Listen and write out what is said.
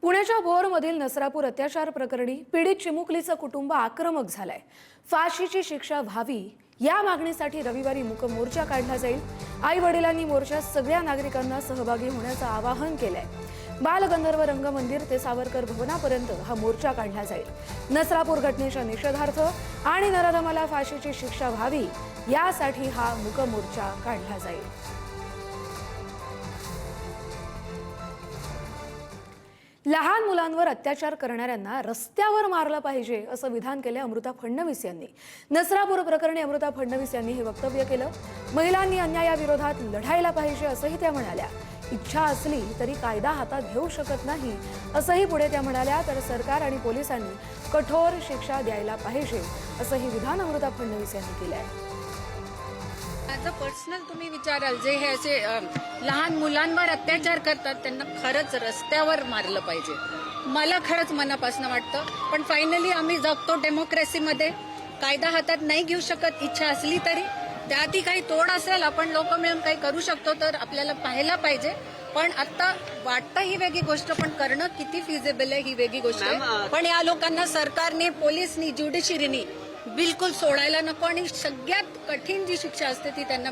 पुण्याच्या भोरमधील नसरापूर अत्याचार प्रकरणी पीडित चिमुकलीचं कुटुंब आक्रमक झालंय। फाशीची शिक्षा व्हावी या मागणीसाठी रविवारी मूक मोर्चा काढला जाईल। आई वडिलांनी मोर्चात सगळ्या नागरिकांना सहभागी होण्याचं आवाहन केलंय। बालगंधर्व रंगमंदिर ते सावरकर भवनापर्यंत हा मोर्चा काढला जाईल। नसरापूर घटनेच्या निषेधार्थ आणि नराधमाला फाशीची शिक्षा व्हावी यासाठी हा मूक मोर्चा काढला जाईल। लहान मुलांवर अत्याचार करणाऱ्यांना रस्त्यावर मारलं पाहिजे असं विधान केलं अमृता फडणवीस यांनी। नसरापूर प्रकरणी अमृता फडणवीस यांनी हे वक्तव्य केलं। महिलांनी अन्यायाविरोधात लढायला पाहिजे असंही त्या म्हणाल्या। इच्छा असली तरी कायदा हातात घेऊ शकत नाही असंही पुढे त्या म्हणाल्या। तर सरकार आणि पोलिसांनी कठोर शिक्षा द्यायला पाहिजे असंही विधान अमृता फडणवीस यांनी केलं आहे। ॲज अ पर्सनल तुम्ही विचाराल जे हे असे लहान मुलांवर अत्याचार करतात त्यांना खरंच रस्त्यावर मारलं पाहिजे, मला खरंच मनापासून वाटतं। पण फायनली आम्ही जगतो डेमोक्रेसीमध्ये, कायदा हातात नाही घेऊ शकत इच्छा असली तरी। त्यातही काही तोड असेल, आपण लोक मिळून काही करू शकतो तर आपल्याला पाहायला पाहिजे। पण आता वाटतं ही वेगळी गोष्ट, पण करणं किती फिजिबल आहे ही वेगळी गोष्ट आहे। पण या लोकांना सरकारने, पोलिसनी, ज्युडिशरीनी बिलकुल सोडायला नको आणि सगळ्यात कठीण जी शिक्षा असते ती त्यांना